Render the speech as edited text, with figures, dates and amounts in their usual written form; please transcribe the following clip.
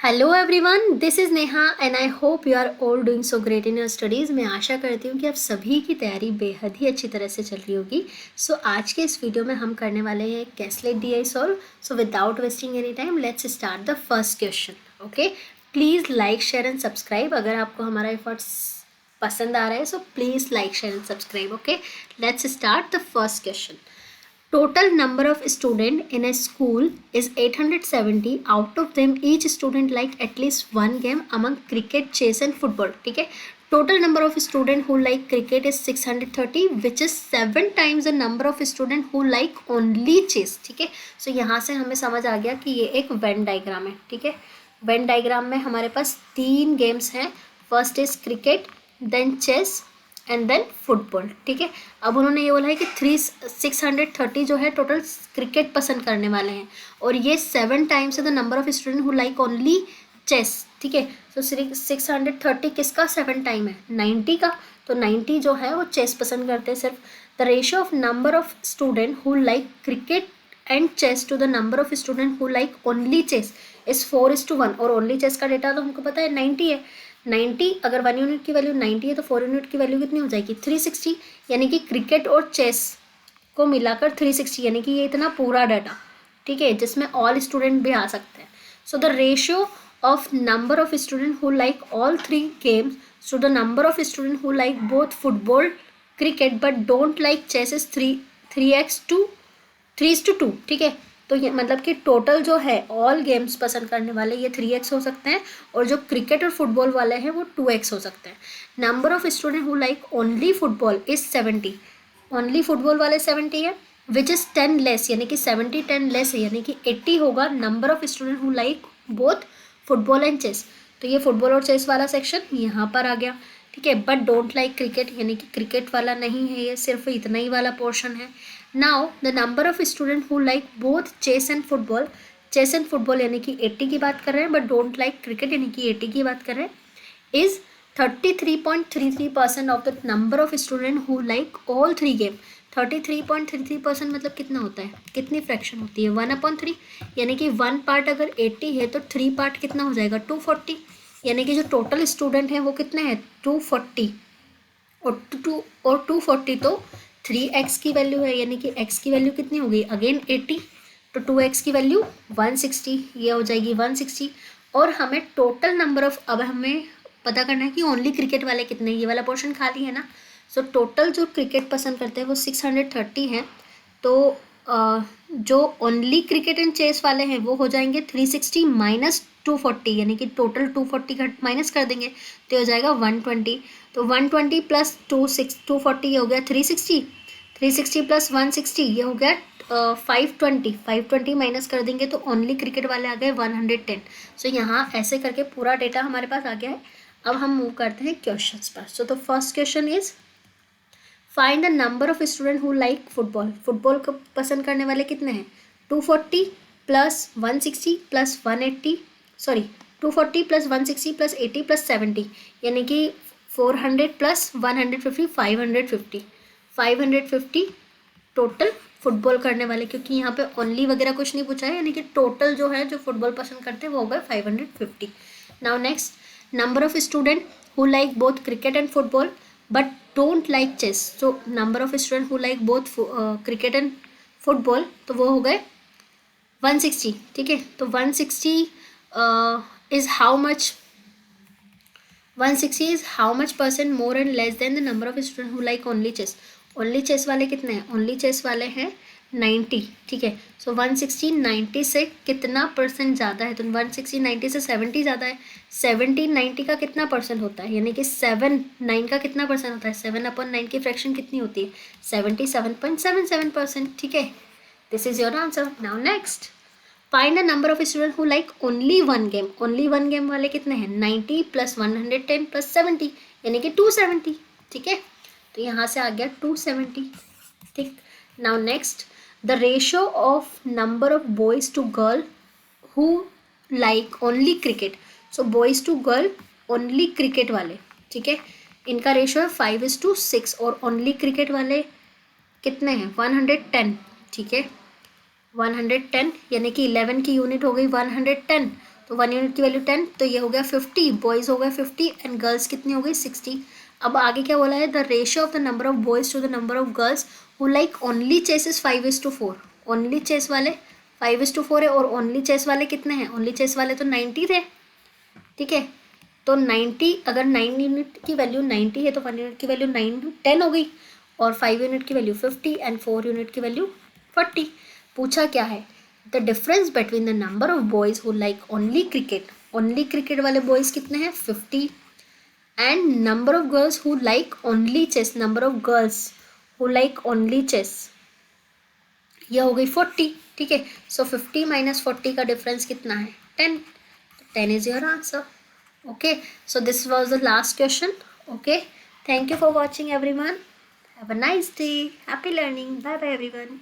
Hello everyone, this is Neha and I hope you are all doing so great in your studies. मैं आशा करती हूँ कि आप सभी की तैयारी बेहद ही अच्छी तरह से चल रही होगी। सो आज के इस वीडियो में हम करने वाले हैं caselet D I solve. So without wasting any time let's start the first question. Okay, please like share and subscribe. अगर आपको हमारा एफर्ट्स पसंद आ रहा है so please like share and subscribe. Okay, let's start the first question. Total number of student in a school is 870. Out of them, each student like at least one game among cricket, chess and football. ठीक है, total number of student who like cricket is 630, which is 7 times the number of student who like only chess. ठीक है, so यहाँ से हमें समझ आ गया कि ये एक वेन डायग्राम है. ठीक है, वेन डायग्राम में हमारे पास 3 गेम्स हैं. First is cricket, then chess and then football. ठीक है, अब उन्होंने ये बोला है कि 630 जो है टोटल क्रिकेट पसंद करने वाले हैं और ये 7 टाइम्स है the number of student who like only chess. ठीक है, तो 630 किसका 7 टाइम है? 90 का. तो 90 जो है वो चेस पसंद करते हैं सिर्फ. The ratio of number of student who like cricket and chess to the number of student who like only chess is 4:1 और ओनली चेस का डेटा तो हमको पता है 90 है. 90 अगर 1 यूनिट की वैल्यू 90 है तो 4 यूनिट की वैल्यू कितनी हो जाएगी? 360. यानी कि क्रिकेट और चेस को मिलाकर 360, यानी कि ये इतना पूरा डाटा. ठीक है, जिसमें ऑल स्टूडेंट भी आ सकते हैं. So the ratio of number of student who like all 3 games so the number of student who like both football cricket but don't like chess is 3:2. ठीक है, तो ये मतलब कि टोटल जो है ऑल गेम्स पसंद करने वाले ये 3x हो सकते हैं और जो क्रिकेट और फुटबॉल वाले हैं वो 2x हो सकते हैं. Number of student who like only football is 70. Only football वाले 70 है, विच इज़ 10 लेस, यानी कि 70 10 लेस है, यानी कि 80 होगा number of student who like both football and chess. तो ये फुटबॉल और चेस वाला सेक्शन यहाँ पर आ गया. ठीक है, बट डोंट लाइक क्रिकेट, यानी कि क्रिकेट वाला नहीं है, ये सिर्फ इतना ही वाला पोर्शन है. Now the number of student who like both chess and football, chess and football यानी कि 80 की बात कर रहे हैं, बट डोंट लाइक क्रिकेट यानी कि 80 की बात कर रहे हैं, is 33.33% of the number of student who like all 3 game. 33.33% मतलब कितना होता है, कितनी फ्रैक्शन होती है? 1/3. यानी कि 1 पार्ट अगर 80 है तो 3 पार्ट कितना हो जाएगा? 240. यानी कि जो टोटल स्टूडेंट हैं वो कितने हैं? 240. और 240 तो 3x की वैल्यू है, यानी कि x की वैल्यू कितनी हो गई? अगेन 80. तो 2x की वैल्यू 160, ये हो जाएगी 160. और हमें टोटल नंबर ऑफ, अब हमें पता करना है कि ओनली क्रिकेट वाले कितने, ये वाला पोर्शन खाली है ना. सो टोटल जो क्रिकेट पसंद करते हैं वो 630 हैं. तो जो ओनली क्रिकेट एंड चेस वाले हैं वो हो जाएंगे 360 माइनस 240, यानी कि टोटल 240 घट माइनस कर देंगे तो हो जाएगा 120. तो 120 प्लस 240 ये हो गया 360. 360 प्लस 160 ये हो गया 520. 520 माइनस कर देंगे तो ओनली क्रिकेट वाले आ गए 110. सो यहाँ ऐसे करके पूरा डेटा हमारे पास आ गया है. अब हम मूव करते हैं क्वेश्चंस पर. So the first question is find the number of student who like football. Football को पसंद करने वाले कितने हैं? 240 plus 160 plus 180, sorry 240 plus 160 plus 80 plus 70, यानी कि 400 प्लस 150 550. 550 टोटल फुटबॉल करने वाले, क्योंकि यहाँ पे ओनली वगैरह कुछ नहीं पूछा है, यानी कि टोटल जो है जो फुटबॉल पसंद करते हैं वो हो गए 550. Now next, number of student who like both cricket and football but don't like chess. So number of student who like both cricket and football तो वो हो गए 160. ठीक है, तो 160 is how much? 160 is how much percent more and less than the number of student who like only chess. Only chess वाले कितने हैं? ओनली चेस वाले हैं 90. ठीक है, सो 160 90 से कितना परसेंट ज़्यादा है? तो 160 90 से 70 ज़्यादा है. 70 90 का कितना परसेंट होता है? यानी कि 7 9 का कितना परसेंट होता है? 7/9 की फ्रैक्शन कितनी होती है? 77.77%. ठीक है, this is your answer. Now next, find the number of student who like only one game. Only one game वाले कितने हैं? 90 प्लस 110 प्लस 70, यानी कि 270. ठीक है, तो यहाँ से आ गया 270. ठीक, now next, the ratio of number of boys to girl who like only cricket. So boys to girl only cricket वाले, ठीक है, इनका रेशियो है 5:6 और ओनली क्रिकेट वाले कितने हैं? 110. ठीक है, 110 यानी कि 11 की यूनिट हो गई 110. तो 1 यूनिट की वैल्यू 10, तो ये हो गया 50, बॉयज़ हो गया 50 एंड गर्ल्स कितनी हो गई 60। अब आगे क्या बोला है, the ratio of the number of boys to the number of girls who like only chess is 5:4। Only chess वाले 5:4 है और ओनली चेस वाले कितने हैं, ओनली चेस वाले तो 90 थे, ठीक है। तो 90, अगर 9 यूनिट की वैल्यू 90 है तो 1 यूनिट की वैल्यू 10 हो गई, और 5 यूनिट की वैल्यू 50 एंड 4 यूनिट की वैल्यू 40। पूछा क्या है, the difference between the number of boys who like only cricket वाले बॉयज़ कितने हैं 50, and number of girls who like only chess, number of girls who like only chess, यह हो गई 40, ठीक है। सो 50 माइनस 40 का डिफरेंस कितना है 10, 10 is your answer. Okay, so this was the last question. Okay, thank you for watching everyone. Have a nice day. Happy learning. Bye bye everyone.